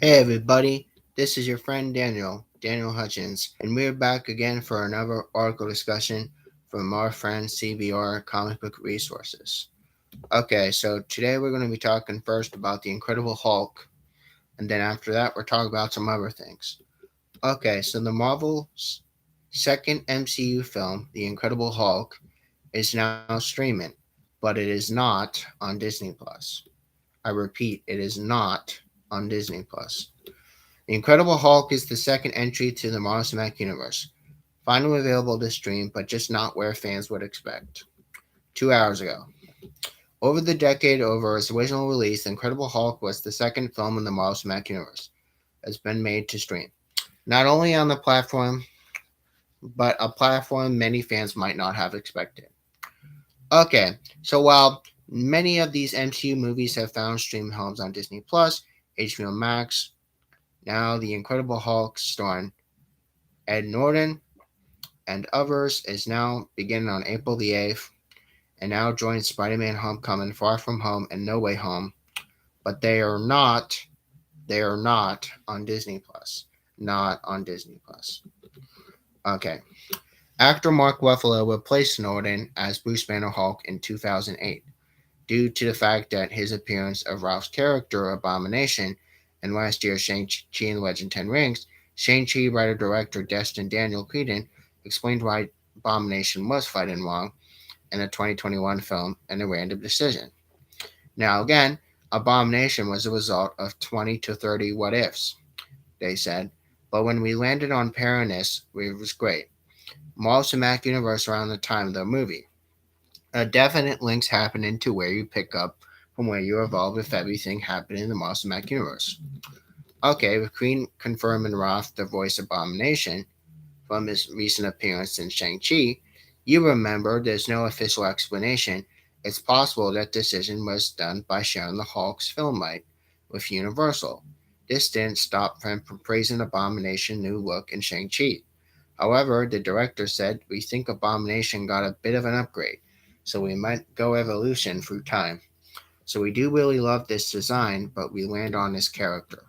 Hey everybody, this is your friend Daniel Hutchins, and we're back again for another article discussion from our friend CBR Comic Book Resources. Okay, so today we're going to be talking first about the Incredible Hulk, and then after that we're talking about some other things. Okay, so the Marvel's second MCU film, The Incredible Hulk, is now streaming, but it is not on Disney Plus. I repeat, it is not on Disney Plus. The Incredible Hulk is the second entry to the Marvel Cinematic Universe, finally available to stream, but just not where fans would expect. 2 hours ago. Over the decade over its original release, The Incredible Hulk was the second film in the Marvel Cinematic Universe that's been made to stream. Not only on the platform, but a platform many fans might not have expected. Okay, so while many of these MCU movies have found stream homes on Disney Plus, HBO Max, now The Incredible Hulk starring Ed Norton and others is now beginning on April the 8th and now joins Spider-Man Homecoming, Far From Home, and No Way Home, but they are not on Disney Plus. Not on Disney Plus. Okay. Actor Mark Ruffalo replaced Norton as Bruce Banner Hulk in 2008 due to the fact that his appearance of Ralph's character Abomination in last year's Shang-Chi and Legend 10 Rings. Shang-Chi writer-director Destin Daniel Cretton explained why Abomination was fighting wrong in a 2021 film in a random decision. Now, again, Abomination was a result of 20 to 30 what ifs, they said, but when we landed on Paranus, it was great. Marvel Cinematic Universe around the time of the movie. Definite links happening to where you pick up from where you evolve if everything happened in the Marvel Cinematic Universe. Okay, with Queen confirming Roth the voice Abomination from his recent appearance in Shang-Chi, you remember there's no official explanation. It's possible that decision was done by sharing the Hulk's film right with Universal. This didn't stop him from praising Abomination's new look in Shang-Chi. However, the director said, "We think Abomination got a bit of an upgrade, so we might go evolution through time. So we do really love this design, but we land on this character."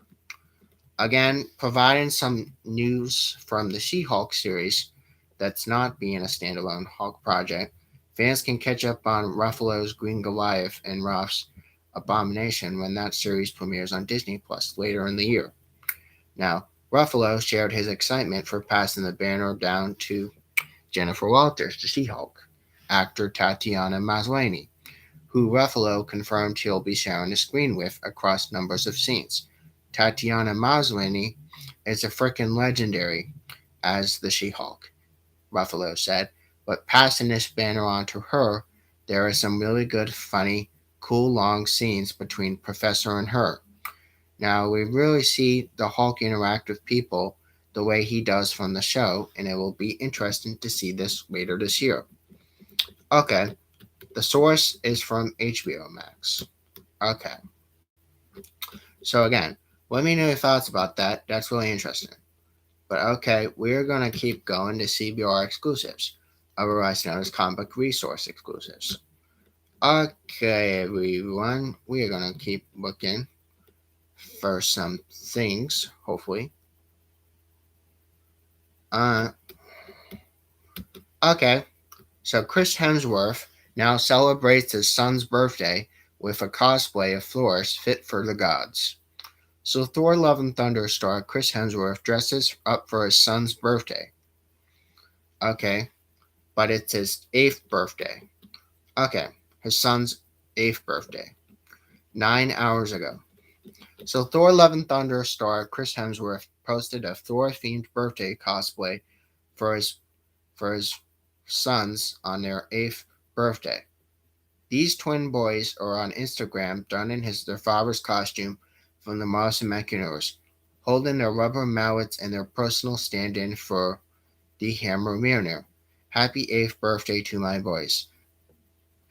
Again, providing some news from the She-Hulk series that's not being a standalone Hulk project, fans can catch up on Ruffalo's Green Goliath and Roth's Abomination when that series premieres on Disney Plus later in the year. Now, Ruffalo shared his excitement for passing the banner down to Jennifer Walters, the She-Hulk, actor Tatiana Maslany, who Ruffalo confirmed he'll be sharing the screen with across numbers of scenes. Tatiana Maslany is a frickin' legendary as the She-Hulk, Ruffalo said, but passing this banner on to her, there are some really good, funny, cool long scenes between Professor and her. Now, we really see the Hulk interact with people the way he does from the show, and it will be interesting to see this later this year. Okay, the source is from HBO Max. Okay, so again, let me know your thoughts about that. That's really interesting. But okay, we're going to keep going to CBR exclusives, otherwise known as comic resource exclusives. Okay, everyone, we are going to keep looking for some things, hopefully. Uh, okay, so Chris Hemsworth now celebrates his son's birthday with a cosplay of Thor fit for the gods. So Thor Love and Thunder star Chris Hemsworth dresses up for his son's birthday. Okay, but it's his 8th birthday. Okay, his son's 8th birthday. 9 hours ago. So Thor Love and Thunder star Chris Hemsworth posted a Thor themed birthday cosplay for his sons on their 8th birthday. These twin boys are on Instagram donning their father's costume from the Marvel Cinematic Universe, holding their rubber mallets and their personal stand-in for the Hammer Mjolnir. Happy 8th birthday to my boys.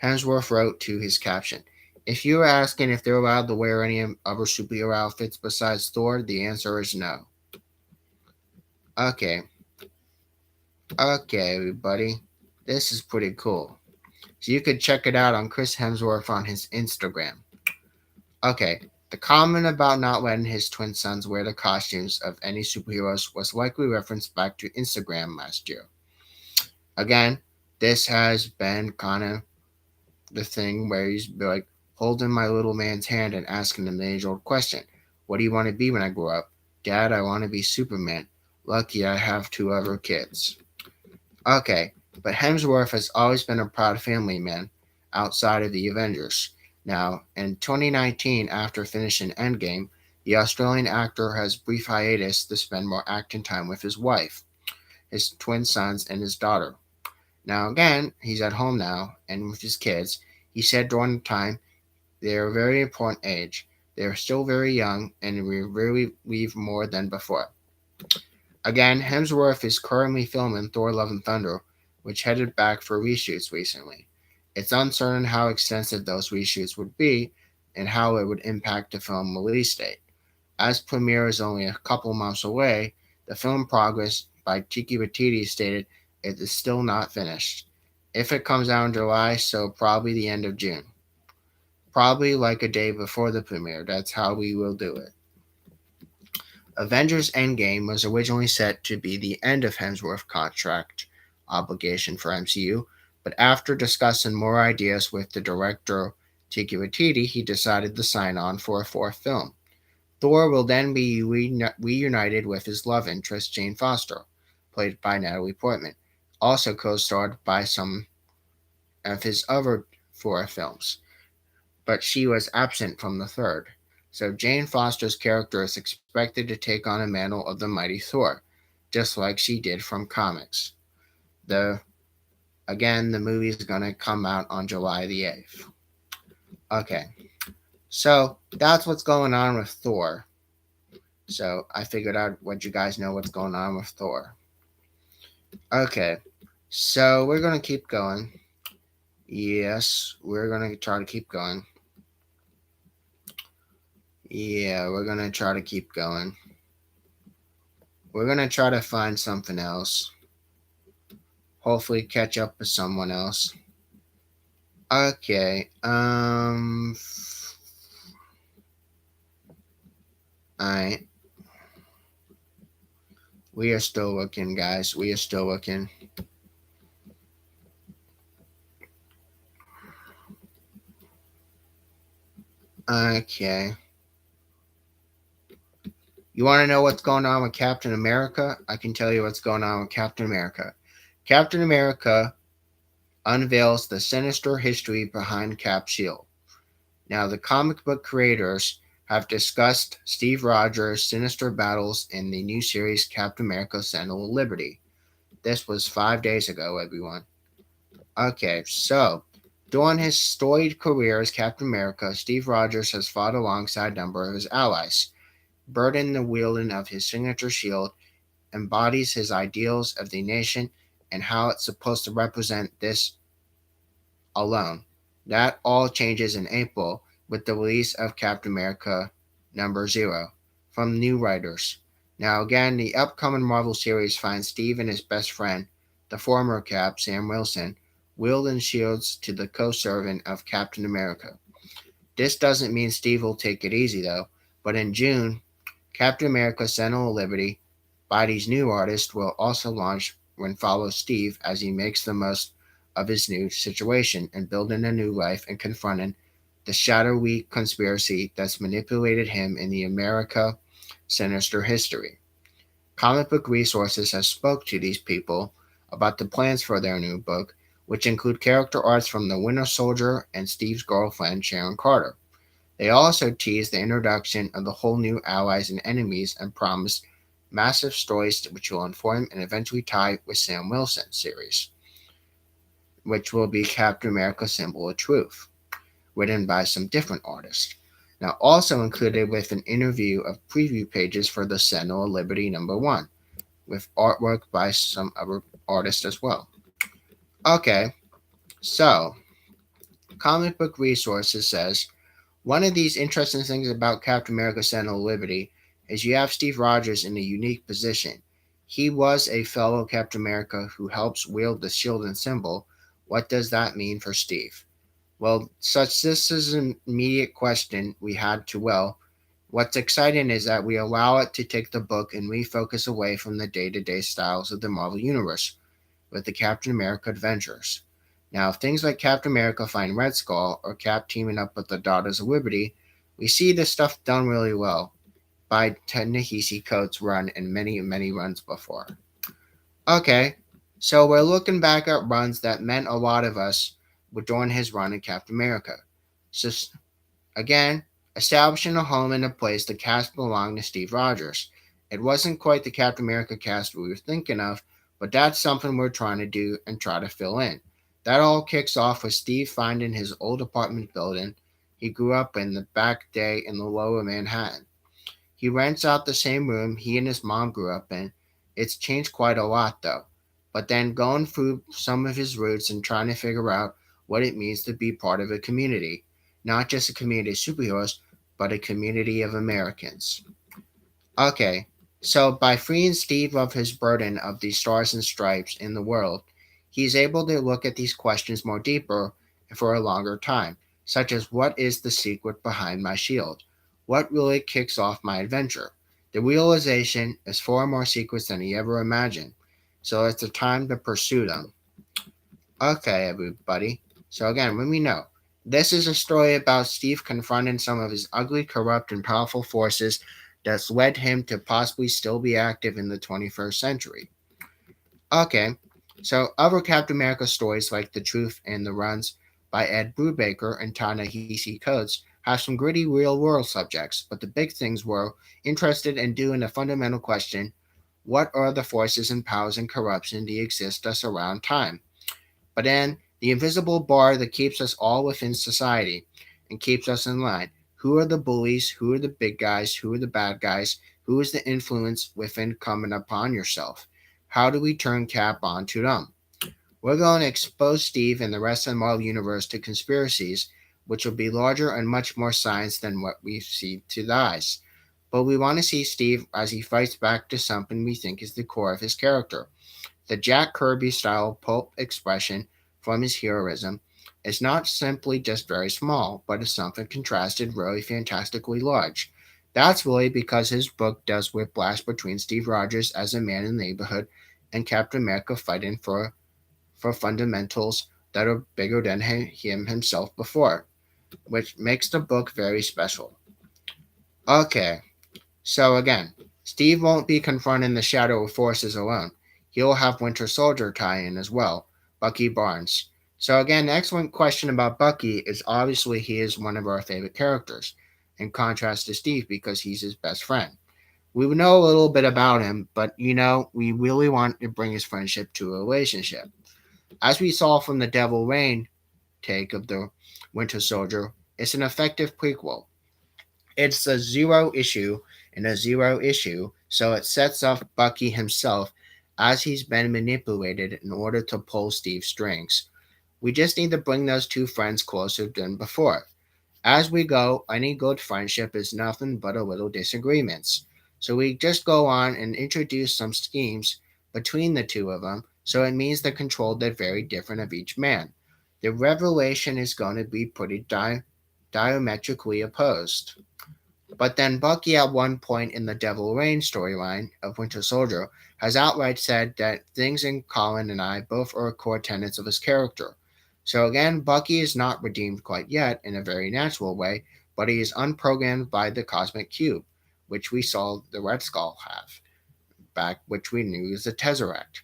Hemsworth wrote to his caption. If you are asking if they're allowed to wear any other superhero outfits besides Thor, the answer is no. Okay. Okay, everybody. This is pretty cool. So you could check it out on Chris Hemsworth on his Instagram. Okay. The comment about not letting his twin sons wear the costumes of any superheroes was likely referenced back to Instagram last year. Again, this has been kind of the thing where he's like holding my little man's hand and asking him the age old question: "What do you want to be when I grow up?" "Dad, I want to be Superman. Lucky I have two other kids." Okay, but Hemsworth has always been a proud family man outside of the Avengers. Now, in 2019, after finishing Endgame, the Australian actor has brief hiatus to spend more acting time with his wife, his twin sons, and his daughter. Now, again, he's at home now and with his kids. He said during the time they are a very important age. They are still very young and we rarely leave more than before. Again, Hemsworth is currently filming Thor Love and Thunder, which headed back for reshoots recently. It's uncertain how extensive those reshoots would be and how it would impact the film release date. As premiere is only a couple months away, the film progress by Tiki Waititi stated it is still not finished. If it comes out in July, so probably the end of June. Probably like a day before the premiere. That's how we will do it. Avengers Endgame was originally set to be the end of Hemsworth's contract obligation for MCU, but after discussing more ideas with the director Tiki Waititi, he decided to sign on for a fourth film. Thor will then be reunited with his love interest Jane Foster, played by Natalie Portman, also co-starred by some of his other four films, but she was absent from the third. So Jane Foster's character is expected to take on a mantle of the mighty Thor, just like she did from comics. The Again, the movie is gonna come out on July the 8th. Okay, so that's what's going on with Thor. So I figured I'd let you guys know what's going on with Thor. Okay, so we're gonna keep going. Yes, we're gonna try to keep going. Yeah, we're gonna try to keep going. We're gonna try to find something else. Hopefully catch up with someone else. Okay, alright. We are still looking, guys. We are still looking. Okay. You want to know what's going on with Captain America? I can tell you what's going on with Captain America. Captain America unveils the sinister history behind Cap's shield. Now, the comic book creators have discussed Steve Rogers' sinister battles in the new series Captain America Sentinel of Liberty. This was 5 days ago, everyone. Okay, so during his storied career as Captain America, Steve Rogers has fought alongside a number of his allies. Burden, the wielding of his signature shield, embodies his ideals of the nation and how it's supposed to represent this alone. That all changes in April with the release of Captain America number 0 from new writers. Now, again, the upcoming Marvel series finds Steve and his best friend, the former Cap, Sam Wilson, wielding shields to the co-servant of Captain America. This doesn't mean Steve will take it easy, though, but in June, Captain America Sentinel of Liberty by these new artists will also launch and follow Steve as he makes the most of his new situation and building a new life and confronting the shadowy conspiracy that's manipulated him in the America sinister history. Comic book resources have spoke to these people about the plans for their new book, which include character arts from the Winter Soldier and Steve's girlfriend Sharon Carter. They also teased the introduction of the whole new allies and enemies and promised massive stories which will inform and eventually tie with Sam Wilson series, which will be Captain America Symbol of Truth, written by some different artists. Now, also included with an interview of preview pages for the Sentinel of Liberty number 1, with artwork by some other artists as well. Okay, so Comic Book Resources says, one of these interesting things about Captain America Sentinel of Liberty is you have Steve Rogers in a unique position. He was a fellow Captain America who helps wield the shield and symbol. What does that mean for Steve? Well, such this is an immediate question we had to, What's exciting is that we allow it to take the book and refocus away from the day to day styles of the Marvel Universe with the Captain America adventures. Now, if things like Captain America find Red Skull or Cap teaming up with the Daughters of Liberty, we see this stuff done really well by Ta-Nehisi Coates' run and many, many runs before. Okay, so we're looking back at runs that meant a lot of us during his run in Captain America. So, again, establishing a home and a place, the cast belonged to Steve Rogers. It wasn't quite the Captain America cast we were thinking of, but that's something we're trying to do and try to fill in. That all kicks off with Steve finding his old apartment building he grew up in the back day in the lower Manhattan. He rents out the same room he and his mom grew up in. It's changed quite a lot though. But then going through some of his roots and trying to figure out what it means to be part of a community. Not just a community of superheroes, but a community of Americans. Okay, so by freeing Steve of his burden of the stars and stripes in the world, he's able to look at these questions more deeper for a longer time, such as what is the secret behind my shield? What really kicks off my adventure? The realization is far more secrets than he ever imagined, so it's the time to pursue them. Okay, everybody. So again, let me know. This is a story about Steve confronting some of his ugly, corrupt, and powerful forces that's led him to possibly still be active in the 21st century. Okay, so other Captain America stories like The Truth and the Runs by Ed Brubaker and Ta-Nehisi Coates have some gritty real-world subjects, but the big things were interested in doing a fundamental question: what are the forces and powers and corruption that exist us around time? But then the invisible bar that keeps us all within society and keeps us in line. Who are the bullies? Who are the big guys? Who are the bad guys? Who is the influence within coming upon yourself? How do we turn Cap onto them? We're going to expose Steve and the rest of the Marvel Universe to conspiracies which will be larger and much more science than what we see to the eyes. But we want to see Steve as he fights back to something we think is the core of his character. The Jack Kirby style pulp expression from his heroism is not simply just very small, but is something contrasted really fantastically large. That's really because his book does whiplash between Steve Rogers as a man in the neighborhood and Captain America fighting for fundamentals that are bigger than him himself before, which makes the book very special. Okay, so again, Steve won't be confronting the shadow forces alone. He'll have Winter Soldier tie in as well, Bucky Barnes. So again, excellent question about Bucky is obviously he is one of our favorite characters, in contrast to Steve because he's his best friend. We know a little bit about him, but we really want to bring his friendship to a relationship. As we saw from the Devil Rain take of the Winter Soldier, it's an effective prequel. It's a zero issue and a zero issue, so it sets up Bucky himself as he's been manipulated in order to pull Steve's strings. We just need to bring those two friends closer than before. As we go, any good friendship is nothing but a little disagreements. So we just go on and introduce some schemes between the two of them, so it means the control they're very different of each man. The revelation is going to be pretty diametrically opposed. But then Bucky, at one point in the Devil Rain storyline of Winter Soldier, has outright said that things in Colin and I both are core tenets of his character. So again, Bucky is not redeemed quite yet in a very natural way, but he is unprogrammed by the Cosmic Cube, which we saw the Red Skull have back, which we knew was the Tesseract.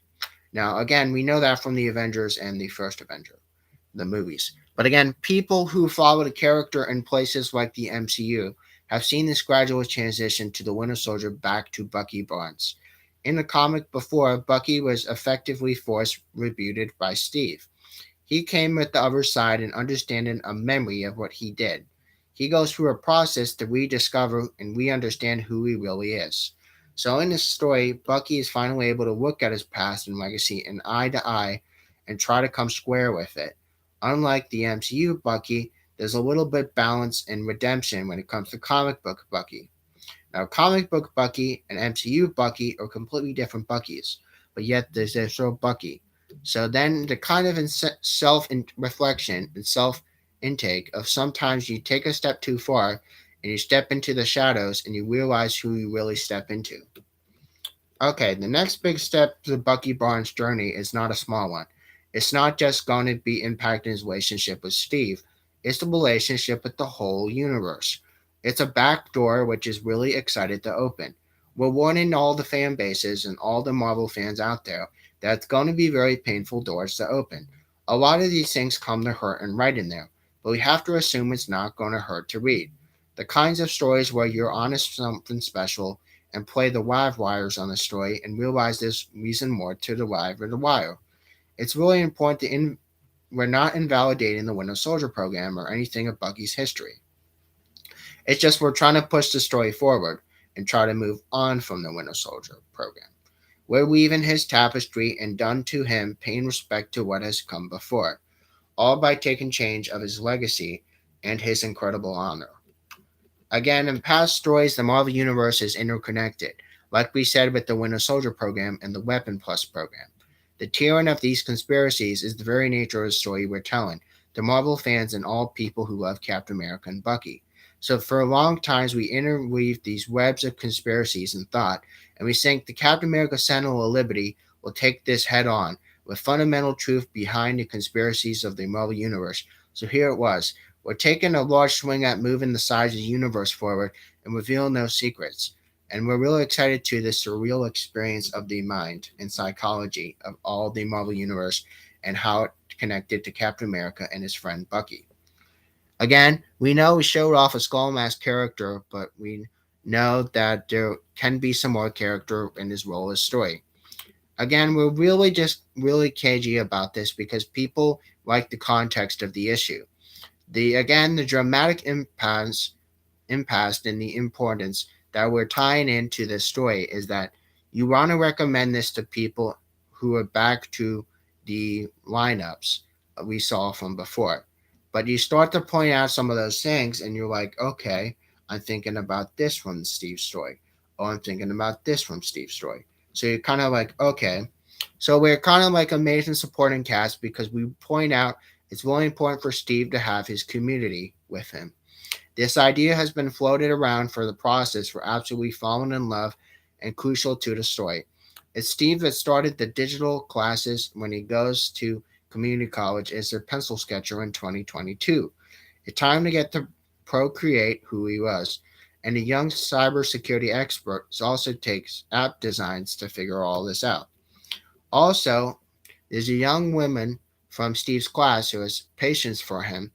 Now, again, we know that from the Avengers and the first Avenger, the movies. But again, people who follow the character in places like the MCU have seen this gradual transition to the Winter Soldier back to Bucky Barnes. In the comic before, Bucky was effectively force rebooted by Steve. He came with the other side and understanding a memory of what he did. He goes through a process to rediscover and re-understand who he really is. So in this story, Bucky is finally able to look at his past and legacy in eye to eye and try to come square with it. Unlike the MCU Bucky, there's a little bit balance and redemption when it comes to comic book Bucky. Now, comic book Bucky and MCU Bucky are completely different Buckies, but yet there's still Bucky. So then the kind of self reflection and self intake of sometimes you take a step too far and you step into the shadows and you realize who you really step into. Okay, the next big step to Bucky Barnes' journey is not a small one. It's not just going to be impacting his relationship with Steve, it's the relationship with the whole universe. It's a back door which is really excited to open. We're warning all the fan bases and all the Marvel fans out there that it's going to be very painful doors to open. A lot of these things come to hurt and write in there, but we have to assume it's not going to hurt to read. The kinds of stories where you're honest something special and play the live wires on the story and realize there's reason more to the live or the wire. It's really important we're not invalidating the Winter Soldier program or anything of Bucky's history. It's just we're trying to push the story forward and try to move on from the Winter Soldier program. We're weaving his tapestry and done to him paying respect to what has come before, all by taking change of his legacy and his incredible honor. Again, in past stories, the Marvel Universe is interconnected, like we said with the Winter Soldier program and the Weapon Plus program. The tearing of these conspiracies is the very nature of the story we're telling, to Marvel fans and all people who love Captain America and Bucky. So for a long times we interweave these webs of conspiracies and thought, and we think the Captain America Sentinel of Liberty will take this head on, with fundamental truth behind the conspiracies of the Marvel Universe. So here it was. We're taking a large swing at moving the size of the universe forward and revealing no secrets. And we're really excited to this surreal experience of the mind and psychology of all the Marvel Universe and how it connected to Captain America and his friend Bucky. Again, we know we showed off a Skull Mask character, but we know that there can be some more character in his role as story. Again, we're really just really cagey about this because people like the context of the issue. The dramatic impasse and the importance that we're tying into this story is that you want to recommend this to people who are back to the lineups we saw from before. But you start to point out some of those things, and you're like, okay, I'm thinking about this from Steve's story. Oh, I'm thinking about this from Steve's story. So you're kind of like, okay. So we're kind of like amazing supporting cast because we point out it's really important for Steve to have his community with him. This idea has been floated around for the process for absolutely falling in love and crucial to the story. It's Steve that started the digital classes when he goes to community college as a pencil sketcher in 2022. It's time to get to procreate who he was. And the young cybersecurity expert also takes app designs to figure all this out. Also, there's a young woman from Steve's class who has patience for him.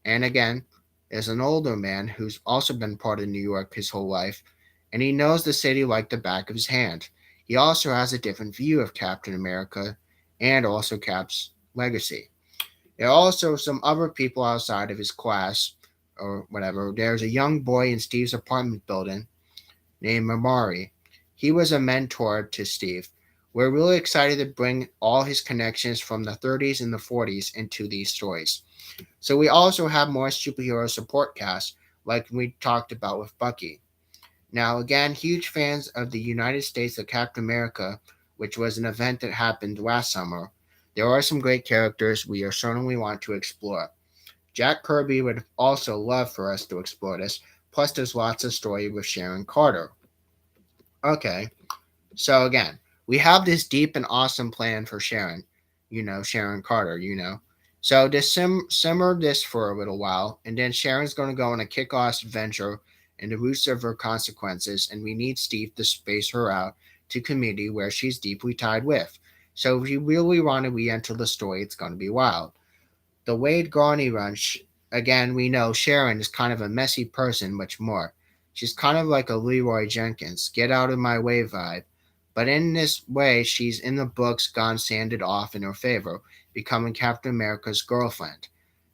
And again, there's an older man who's also been part of New York his whole life, and he knows the city like the back of his hand. He also has a different view of Captain America and also Cap's legacy. There are also some other people outside of his class or whatever. There's a young boy in Steve's apartment building named Amari. He was a mentor to Steve. We're really excited to bring all his connections from the 30s and the 40s into these stories. So we also have more superhero support casts, like we talked about with Bucky. Now, again, huge fans of the United States of Captain America, which was an event that happened last summer. There are some great characters we are certainly want to explore. Jack Kirby would also love for us to explore this. Plus, there's lots of story with Sharon Carter. Okay, so again, we have this deep and awesome plan for Sharon. Sharon Carter. So just simmer this for a little while, and then Sharon's going to go on a kick-ass adventure in the roots of her consequences, and we need Steve to space her out to community where she's deeply tied with. So if you really want to re-enter the story, it's going to be wild. The Wade Garney run, again, we know Sharon is kind of a messy person, much more. She's kind of like a Leroy Jenkins, get out of my way vibe. But in this way, she's in the books gone sanded off in her favor, becoming Captain America's girlfriend.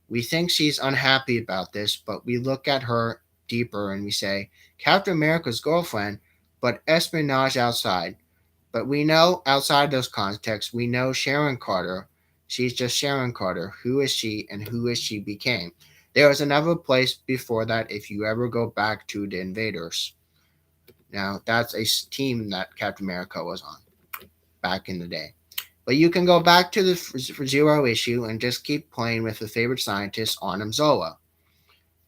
We think she's unhappy about this, but we look at her deeper and we say, Captain America's girlfriend, but espionage outside. But we know outside those contexts, we know Sharon Carter. She's just Sharon Carter. Who is she and who is she became? There was another place before that if you ever go back to the Invaders. Now, that's a team that Captain America was on back in the day. But you can go back to the Zero issue and just keep playing with the favorite scientist, Arnim Zola.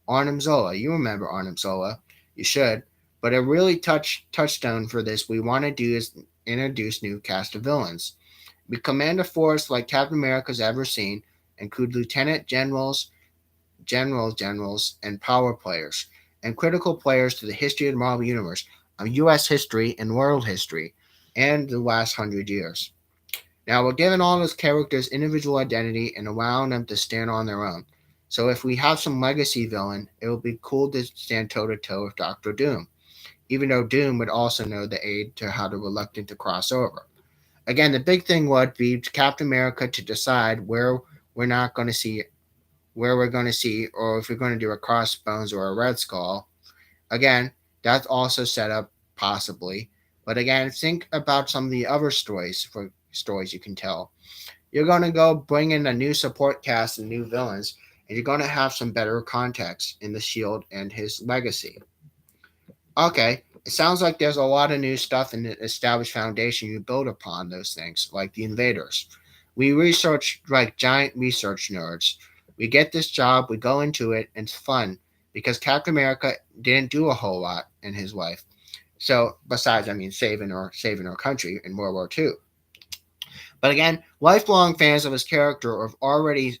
Arnim Zola. You remember Arnim Zola. You should. But a really touchstone for this we want to do is introduce new cast of villains. We command a force like Captain America's ever seen, include lieutenant generals, and power players, and critical players to the history of the Marvel Universe, of U.S. history and world history, and the last 100 years. Now, we're giving all those characters individual identity and allowing them to stand on their own. So if we have some legacy villain, it would be cool to stand toe to toe with Doctor Doom, even though Doom would also know the aid to how to reluctant to cross over. Again, the big thing would be Captain America to decide we're not going to see where we're going to see, or if we're going to do a crossbones or a red skull. Again, that's also set up possibly. But again, think about some of the other stories you can tell. You're going to go bring in a new support cast and new villains, and you're going to have some better context in the Shield and his legacy. Okay, it sounds like there's a lot of new stuff in the established foundation you build upon those things, like the invaders. We research like giant research nerds. We get this job, we go into it, and it's fun because Captain America didn't do a whole lot in his life. So besides, I mean, saving our country in World War II. But again, lifelong fans of his character have already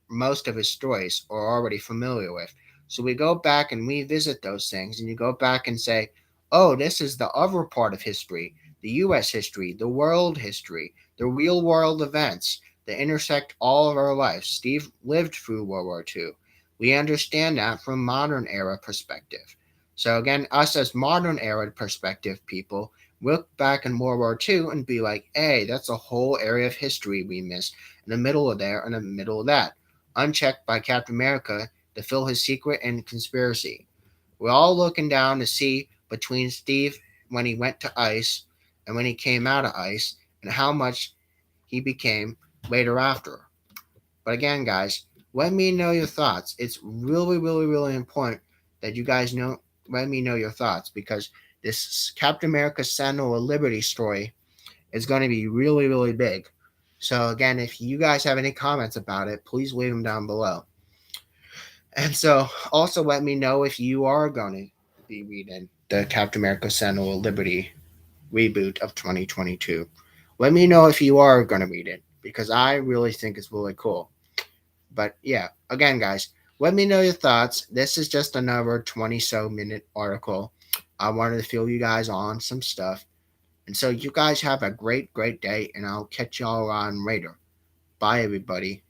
most of his stories are already familiar with. So we go back and revisit those things, and you go back and say, oh, this is the other part of history, the U.S. history, the world history, the real world events that intersect all of our lives. Steve lived through World War II. We understand that from modern era perspective. So again, us as modern era perspective people look back in World War II and be like, hey, that's a whole area of history we missed in the middle of there and in the middle of that, unchecked by Captain America to fill his secret and conspiracy. We're all looking down to see between Steve when he went to ice and when he came out of ice and how much he became later after. But again, guys, let me know your thoughts. It's really, really, really important that you guys let me know your thoughts because this Captain America Sentinel of Liberty story is going to be really, really big. So again, if you guys have any comments about it, please leave them down below. And so also let me know if you are going to be reading the Captain America Sentinel of Liberty reboot of 2022. Let me know if you are going to read it because I really think it's really cool. But yeah, again, guys, let me know your thoughts. This is just another 20-so-minute article. I wanted to fill you guys on some stuff. And so you guys have a great, great day, and I'll catch y'all on later. Bye, everybody.